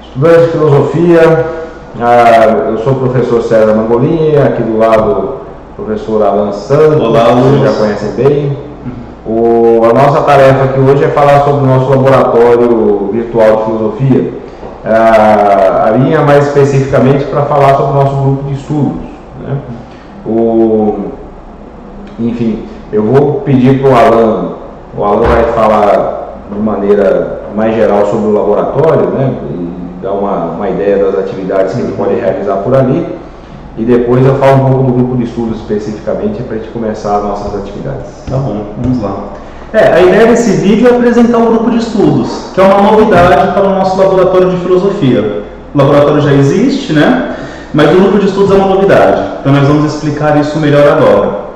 Estudante de filosofia, eu sou o professor César Mangolin, aqui do lado o professor Alan Santos. Olá, vocês já conhecem bem. A nossa tarefa aqui hoje é falar sobre o nosso laboratório virtual de filosofia. A minha mais especificamente para falar sobre o nosso grupo de estudos, né? Enfim, eu vou pedir para o Alan vai falar de maneira mais geral sobre o laboratório, né? E dar uma ideia das atividades que ele pode realizar por ali, e depois eu falo um pouco do grupo de estudos especificamente para a gente começar as nossas atividades. Tá bom, vamos lá. A ideia desse vídeo é apresentar o grupo de estudos, que é uma novidade para o nosso laboratório de filosofia. O laboratório já existe, né? Mas o grupo de estudos é uma novidade, então nós vamos explicar isso melhor agora.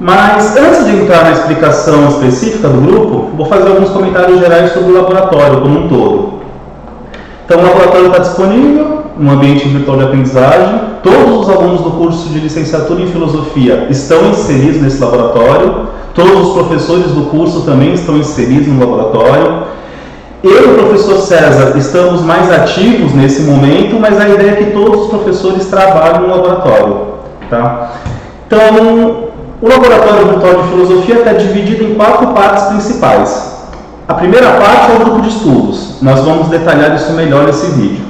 Mas antes de entrar na explicação específica do grupo, vou fazer alguns comentários gerais sobre o laboratório como um todo. Então o laboratório está disponível no ambiente virtual de aprendizagem. Todos os alunos do curso de licenciatura em filosofia estão inseridos nesse laboratório. Todos os professores do curso também estão inseridos no laboratório. Eu e o professor César estamos mais ativos nesse momento, mas a ideia é que todos os professores trabalhem no laboratório. Tá? Então, o laboratório virtual de filosofia está dividido em 4 partes principais. A primeira parte é o grupo de estudos. Nós vamos detalhar isso melhor nesse vídeo.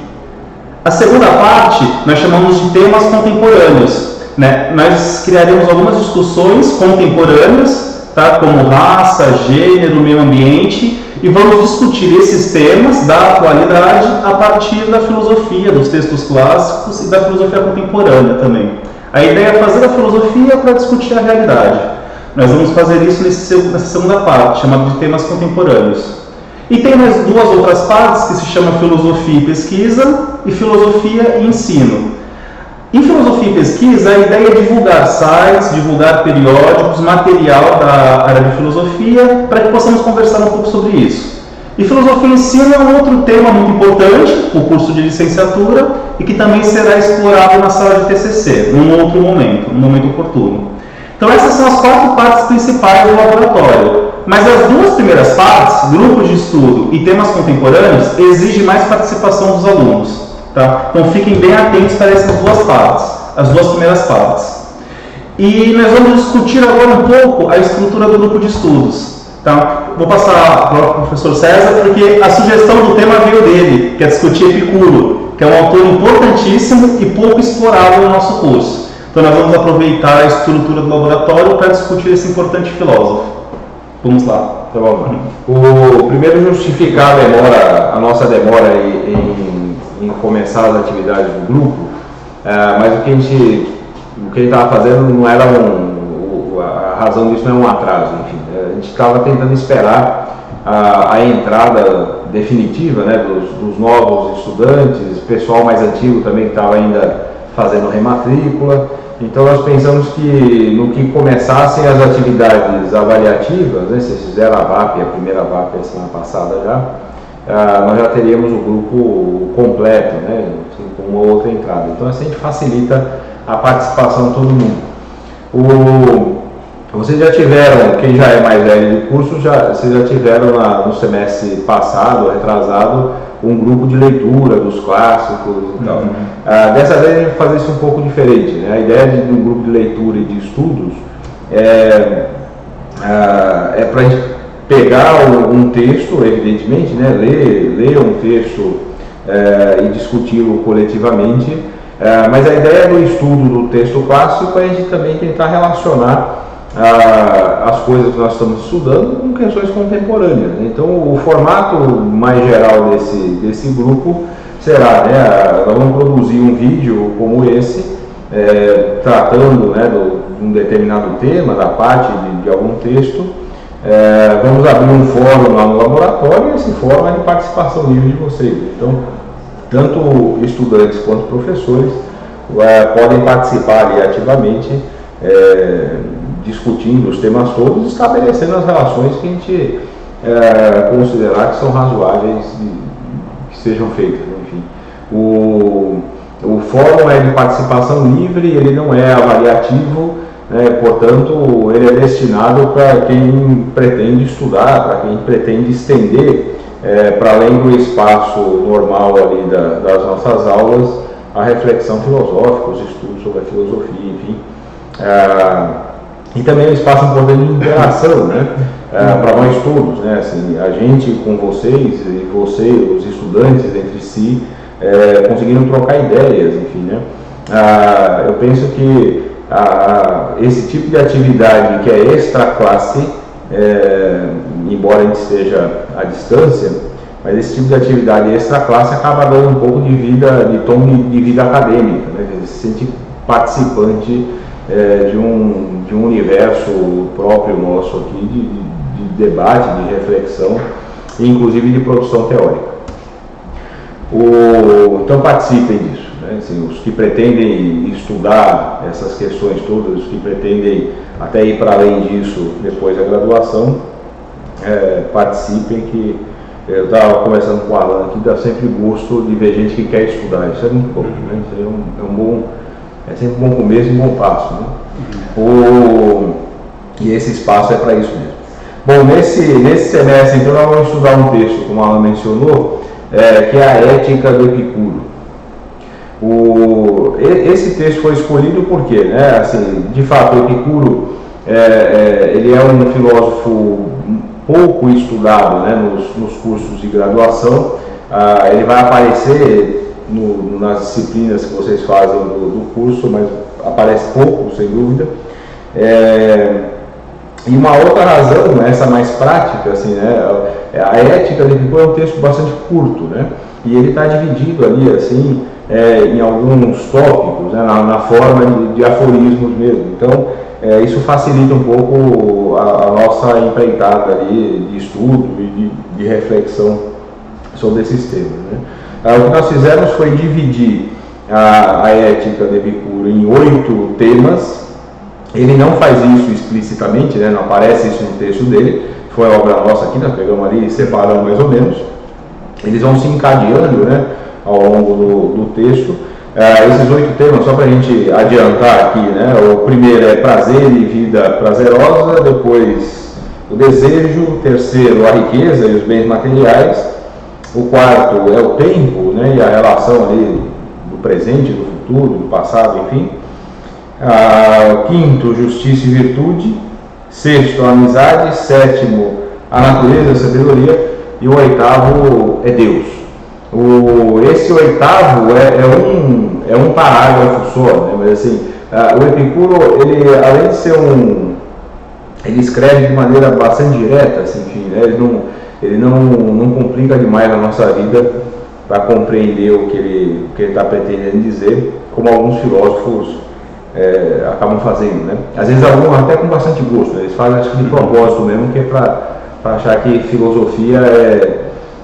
A segunda parte nós chamamos de temas contemporâneos, né? Nós criaremos algumas discussões contemporâneas, tá? Como raça, gênero, meio ambiente, e vamos discutir esses temas da atualidade a partir da filosofia, dos textos clássicos e da filosofia contemporânea também. A ideia é fazer a filosofia para discutir a realidade. Nós vamos fazer isso nessa segunda parte, chamada de temas contemporâneos. E tem mais 2 outras partes que se chamam filosofia e pesquisa e filosofia e ensino. Em filosofia e pesquisa, a ideia é divulgar sites, divulgar periódicos, material da área de filosofia, para que possamos conversar um pouco sobre isso. E filosofia e ensino é um outro tema muito importante, o curso de licenciatura, e que também será explorado na sala de TCC, num outro momento, num momento oportuno. Então essas são as 4 partes principais do laboratório. Mas as 2 primeiras partes, grupos de estudo e temas contemporâneos, exigem mais participação dos alunos. Tá? Então fiquem bem atentos para essas 2 partes, as 2 primeiras partes. E nós vamos discutir agora um pouco a estrutura do grupo de estudos. Tá? Vou passar para o professor César, porque a sugestão do tema veio dele, que é discutir Epicuro, que é um autor importantíssimo e pouco explorado no nosso curso. Então nós vamos aproveitar a estrutura do laboratório para discutir esse importante filósofo. Vamos lá. Tá bom. O primeiro justificar a nossa demora em começar as atividades do grupo, mas o que a gente estava fazendo não era a razão disso não é um atraso, enfim. A gente estava tentando esperar a entrada definitiva, né, dos novos estudantes, pessoal mais antigo também que estava ainda fazendo rematrícula. Então nós pensamos que no que começassem as atividades avaliativas, né, vocês fizeram a VAP, a primeira VAP a semana passada já, nós já teríamos o grupo completo, né, assim, com uma outra entrada. Então assim a gente facilita a participação de todo mundo. Vocês já tiveram, quem já é mais velho do curso, vocês já tiveram no semestre passado, retrasado, um grupo de leitura dos clássicos e tal. Dessa vez a gente vai fazer isso um pouco diferente, né? A ideia de um grupo de leitura e de estudos é para a gente pegar um texto, evidentemente, né? ler um texto e discuti-lo coletivamente, mas a ideia do estudo do texto clássico é a gente também tentar relacionar as coisas que nós estamos estudando com questões contemporâneas. Então o formato mais geral desse grupo será, né, nós vamos produzir um vídeo como esse, tratando, né, de um determinado tema, da parte de algum texto. Vamos abrir um fórum lá no laboratório, e esse fórum é de participação livre de vocês. Então tanto estudantes quanto professores podem participar ali ativamente, discutindo os temas todos, estabelecendo as relações que a gente considerar que são razoáveis que sejam feitas. Enfim, o fórum é de participação livre, ele não é avaliativo, portanto ele é destinado para quem pretende estudar, para quem pretende estender para além do espaço normal ali das nossas aulas, a reflexão filosófica, os estudos sobre a filosofia, enfim. E também um espaço importante de interação, né? Para nós todos, né? Assim, a gente com vocês e você, os estudantes entre si, conseguiram trocar ideias, enfim, né? Eu penso que esse tipo de atividade que é extra classe, embora a gente esteja à distância, mas esse tipo de atividade extra classe acaba dando um pouco de vida, de tom de vida acadêmica, né? Você se sente participante de um universo próprio nosso aqui, de debate, de reflexão e inclusive de produção teórica. Então participem disso, né? Assim, os que pretendem estudar essas questões todas, os que pretendem até ir para além disso depois da graduação, participem, que eu estava conversando com o Alan aqui, dá sempre gosto de ver gente que quer estudar, isso é muito bom, né? Isso é sempre um bom começo e um bom passo, né? E esse espaço é para isso mesmo. Bom, nesse semestre, então, nós vamos estudar um texto, como a Alan mencionou, que é a Ética do Epicuro. Esse texto foi escolhido porque, né, assim, de fato, o Epicuro ele é um filósofo pouco estudado, né, nos cursos de graduação. Ele vai aparecer nas disciplinas que vocês fazem do curso, mas aparece pouco, sem dúvida. E uma outra razão, essa mais prática, assim, né, a Ética de Epicuro é um texto bastante curto, né, e ele está dividido ali, assim, em alguns tópicos, né, na forma de aforismos mesmo. Então, isso facilita um pouco a nossa empreitada ali de estudo e de reflexão sobre esses temas, né. O que nós fizemos foi dividir a Ética de Epicuro em 8 temas. Ele não faz isso explicitamente, né? Não aparece isso no texto dele, foi obra nossa aqui, nós pegamos ali e separamos mais ou menos. Eles vão se encadeando, né, ao longo do texto. Esses 8 temas, só para a gente adiantar aqui, né? O primeiro é prazer e vida prazerosa, depois o desejo, o terceiro a riqueza e os bens materiais, o quarto é o tempo, né, e a relação ali do presente, do futuro, do passado, enfim. Quinto, justiça e virtude. Sexto, a amizade. Sétimo, a natureza e a sabedoria. E o oitavo é Deus. Esse oitavo é um parágrafo só, né? Mas assim, o Epicuro, ele, além de ser ele escreve de maneira bastante direta, assim, enfim, né? Ele não complica demais a nossa vida para compreender o que ele está pretendendo dizer, como alguns filósofos acabam fazendo, né? Às vezes alguns até com bastante gosto, né? Eles fazem, acho que de propósito mesmo, que é para achar que filosofia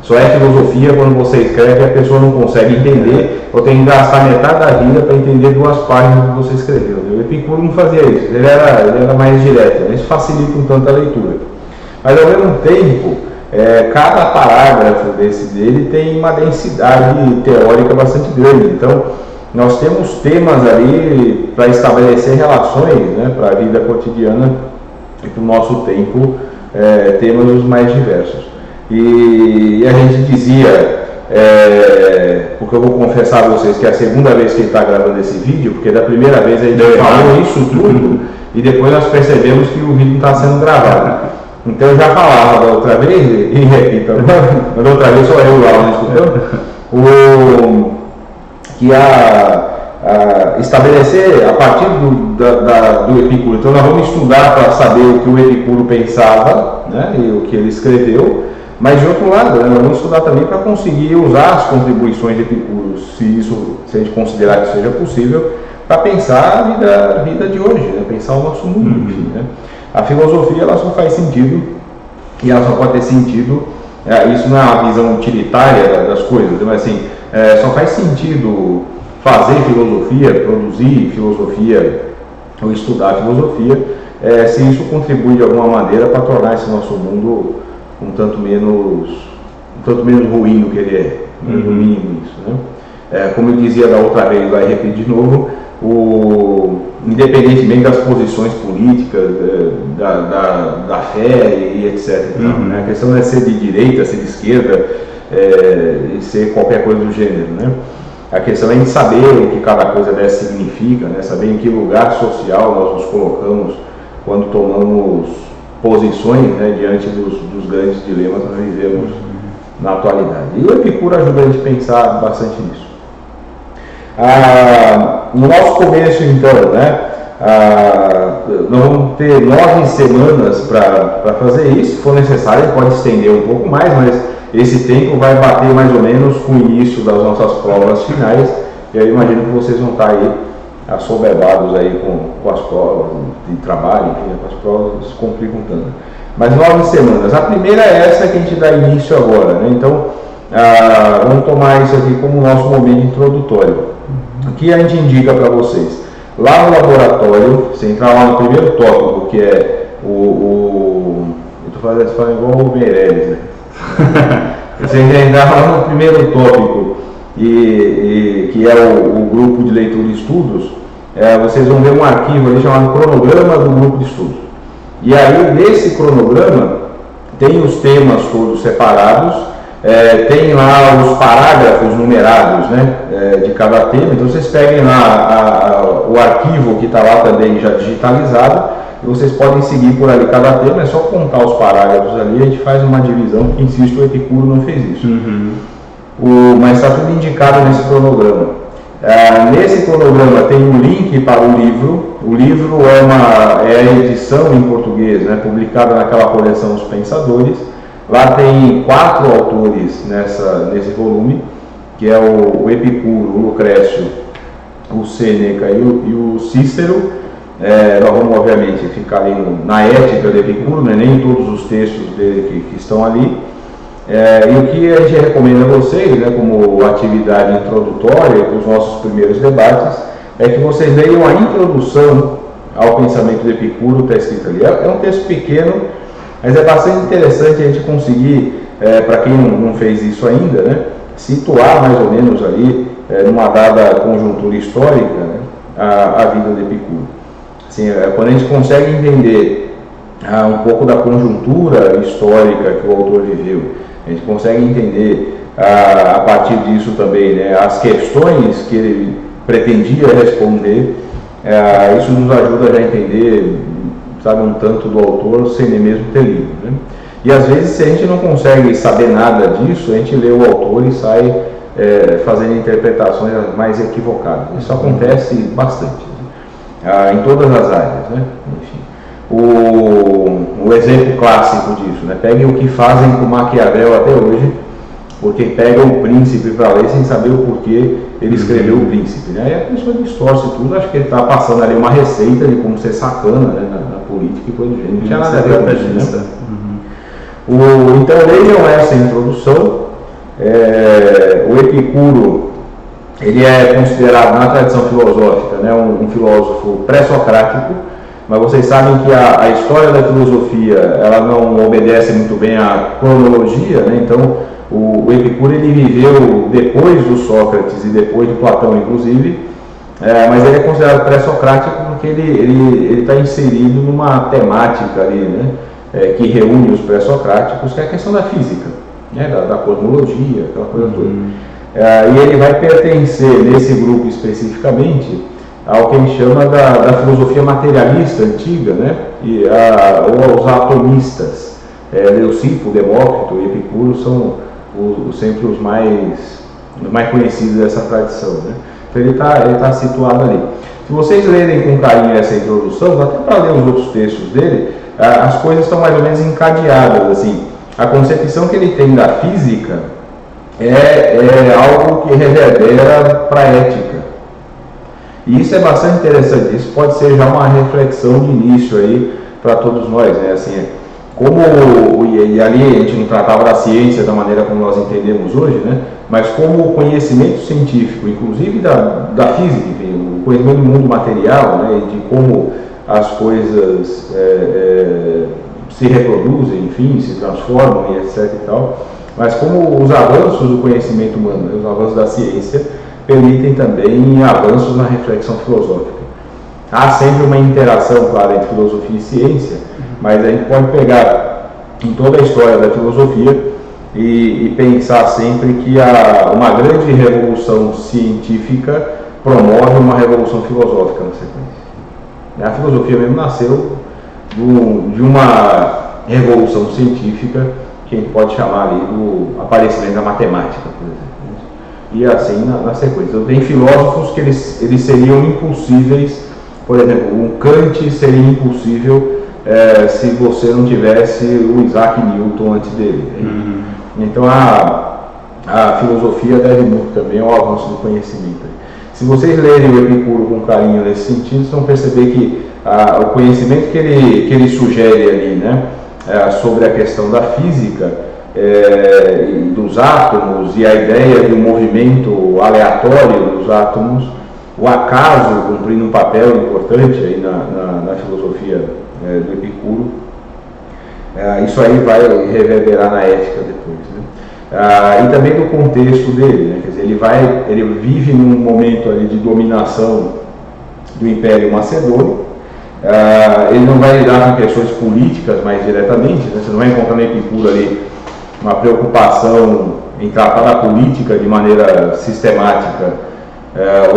só é filosofia quando você escreve e a pessoa não consegue entender, ou tem que gastar metade da vida para entender 2 páginas que você escreveu. O Epicuro não fazia isso, ele era mais direto, né? Isso facilita um tanto a leitura. Mas ao mesmo tempo, cada parágrafo dele tem uma densidade teórica bastante grande. Então, nós temos temas ali para estabelecer relações, né, para a vida cotidiana e para o nosso tempo, temas os mais diversos. E a gente dizia, porque eu vou confessar a vocês que é a segunda vez que ele está gravando esse vídeo, porque da primeira vez a gente falou isso tudo e depois nós percebemos que o vídeo não está sendo gravado. Então eu já falava da outra vez, e repito, mas da outra vez só eu lá escutando, que estabelecer a partir do Epicuro. Então nós vamos estudar para saber o que o Epicuro pensava, né, e o que ele escreveu, mas de outro lado, né, nós vamos estudar também para conseguir usar as contribuições de Epicuro, se a gente considerar que seja possível, para pensar a vida de hoje, né, pensar o nosso mundo. Né. A filosofia ela só faz sentido, e ela só pode ter sentido, isso não é uma visão utilitária das coisas, mas assim, só faz sentido fazer filosofia, produzir filosofia ou estudar filosofia, se isso contribui de alguma maneira para tornar esse nosso mundo um tanto menos ruim do que ele é, no mínimo isso, né? Como eu dizia da outra vez, vai repetir de novo, independentemente das posições políticas, da fé e etc. Né? A questão não é ser de direita, ser de esquerda, e ser qualquer coisa do gênero, né? A questão é de saber o que cada coisa dessa significa, né? Saber em que lugar social nós nos colocamos quando tomamos posições, né, diante dos grandes dilemas que nós vivemos na atualidade. E o Epicuro ajuda a gente a pensar bastante nisso. No nosso começo, então, né, nós vamos ter 9 semanas para fazer isso. Se for necessário, pode estender um pouco mais, mas esse tempo vai bater mais ou menos com o início das nossas provas finais. E aí eu imagino que vocês vão estar aí assoberbados aí com as provas de trabalho, enfim, com as provas se complicam tanto. Mas 9 semanas. A primeira é essa que a gente dá início agora, né? Então, vamos tomar isso aqui como nosso momento introdutório. O que a gente indica para vocês? Lá no laboratório, você entrar lá no primeiro tópico, que é eu estou fazendo igual o Meirelles, né? Você entrar lá no primeiro tópico, que é o grupo de leitura e estudos, vocês vão ver um arquivo ali chamado cronograma do grupo de estudos. E aí, nesse cronograma, tem os temas todos separados, tem lá os parágrafos numerados, né, de cada tema. Então vocês peguem lá o arquivo que está lá também já digitalizado, e vocês podem seguir por ali cada tema. É só contar os parágrafos ali, a gente faz uma divisão, porque insisto, o Epicuro não fez isso. Mas está tudo indicado nesse cronograma. Nesse cronograma tem um link para o livro. O livro é a edição em português, né, publicada naquela coleção Os Pensadores. Lá tem 4 autores nesse volume, que é o Epicuro, o Lucrécio, o Sêneca e o Cícero. Nós vamos, obviamente, ficar ali na ética do Epicuro, né? Nem todos os textos dele que estão ali. E o que a gente recomenda a vocês, né, como atividade introdutória para os nossos primeiros debates, é que vocês leiam a introdução ao pensamento do Epicuro, que está escrito ali. É um texto pequeno, mas é bastante interessante a gente conseguir, para quem não fez isso ainda, né, situar mais ou menos ali, numa dada conjuntura histórica, né, a vida do Epicuro. Assim, quando a gente consegue entender um pouco da conjuntura histórica que o autor viveu, a gente consegue entender a partir disso também, né, as questões que ele pretendia responder, isso nos ajuda a entender, sabe, um tanto do autor sem nem mesmo ter lido, né? E às vezes, se a gente não consegue saber nada disso, a gente lê o autor e sai fazendo interpretações mais equivocadas. Isso acontece bastante, né, em todas as áreas, né? Enfim. O exemplo clássico disso, né? Peguem o que fazem com Maquiavel até hoje, porque pegam o príncipe para ler sem saber o porquê ele escreveu o príncipe, né? Aí a pessoa distorce tudo, acho que ele está passando ali uma receita de como ser sacana, né, na política e coisa do gênero. Não tinha nada a ver com isso, né? Então leiam essa introdução. O Epicuro, ele é considerado na tradição filosófica, né, um filósofo pré-socrático. Mas vocês sabem que a história da filosofia, ela não obedece muito bem à cronologia, né? Então o Epicuro, ele viveu depois do Sócrates e depois do Platão, inclusive, mas ele é considerado pré-socrático porque ele está inserido numa temática ali, né, que reúne os pré-socráticos, que é a questão da física, né, da cosmologia, aquela coisa toda. E ele vai pertencer, nesse grupo especificamente, ao que a gente chama da filosofia materialista antiga, né? Ou aos atomistas. Leucipo, Demócrito e Epicuro são sempre os mais conhecidos dessa tradição, né? Então ele tá situado ali. Se vocês lerem com carinho essa introdução, até para ler os outros textos dele, as coisas estão mais ou menos encadeadas, assim. A concepção que ele tem da física é algo que reverbera para a ética. E isso é bastante interessante. Isso pode ser já uma reflexão de início aí para todos nós, né? Assim, e ali a gente não tratava da ciência da maneira como nós entendemos hoje, né? Mas como o conhecimento científico, inclusive da física, enfim, o conhecimento do mundo material, né? E de como as coisas se reproduzem, enfim, se transformam e etc e tal. Mas como os avanços do conhecimento humano, né? Os avanços da ciência, permitem também avanços na reflexão filosófica. Há sempre uma interação, claro, entre filosofia e ciência, mas a gente pode pegar em toda a história da filosofia e pensar sempre que uma grande revolução científica promove uma revolução filosófica na sequência. A filosofia mesmo nasceu de uma revolução científica que a gente pode chamar ali do aparecimento da matemática, por exemplo. E assim na sequência. Tem filósofos que eles seriam impossíveis, por exemplo, um Kant seria impossível se você não tivesse o Isaac Newton antes dele. Então a filosofia deve muito também ao avanço do conhecimento. Se vocês lerem o Epicuro com carinho nesse sentido, vocês vão perceber que o conhecimento que ele sugere ali, né, sobre a questão da física, dos átomos e a ideia de um movimento aleatório dos átomos, o acaso cumprindo um papel importante aí na filosofia do Epicuro, isso aí vai reverberar na ética depois, né? E também do contexto dele, né? Quer dizer, ele vive num momento ali de dominação do Império Macedônio. Ele não vai lidar com questões políticas mais diretamente, né? Você não vai encontrar no Epicuro ali uma preocupação em tratar a política de maneira sistemática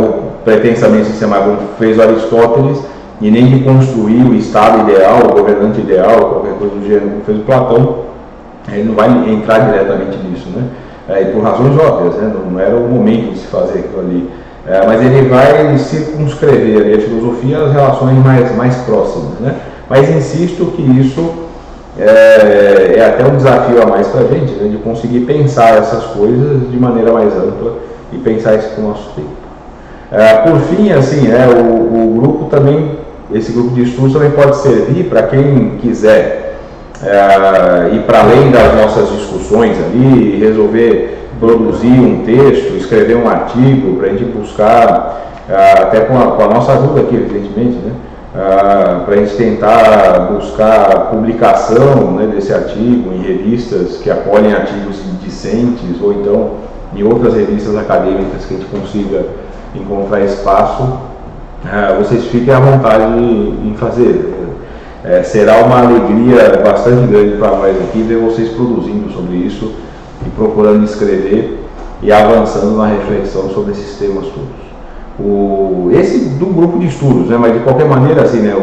ou pretensamente sistemática, como fez Aristóteles, e nem de construir o Estado ideal, o governante ideal, qualquer coisa do gênero, como fez o Platão. Ele não vai entrar diretamente nisso, né? E por razões óbvias, né? Não era o momento de se fazer aquilo ali. Mas ele vai circunscrever ali a filosofia às relações mais próximas, né? Mas insisto que isso é até um desafio a mais para a gente, né? De conseguir pensar essas coisas de maneira mais ampla e pensar isso com o nosso tempo. Por fim, assim, o grupo também, esse grupo de estudos também pode servir para quem quiser ir para além das nossas discussões ali, resolver produzir um texto, escrever um artigo, para a gente buscar, até com a nossa ajuda aqui, evidentemente, né? Para a gente tentar buscar publicação, né, desse artigo em revistas que apoiem artigos discentes, ou então em outras revistas acadêmicas que a gente consiga encontrar espaço, vocês fiquem à vontade em fazer. Será uma alegria bastante grande para nós aqui ver vocês produzindo sobre isso e procurando escrever e avançando na reflexão sobre esses temas todos. Esse do grupo de estudos, né? Mas de qualquer maneira, assim, né,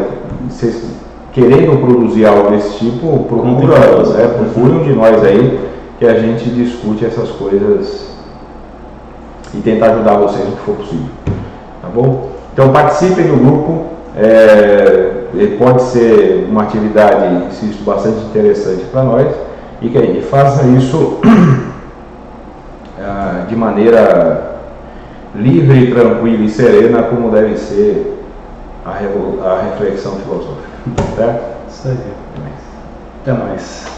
vocês querendo produzir algo desse tipo, procurem um de nós aí, que a gente discute essas coisas e tentar ajudar vocês no que for possível, tá bom? Então participem do grupo, pode ser uma atividade, insisto, bastante interessante para nós, e que a gente faça isso de maneira livre, tranquila e serena, como deve ser a reflexão filosófica. Tá? Isso aí. Até mais.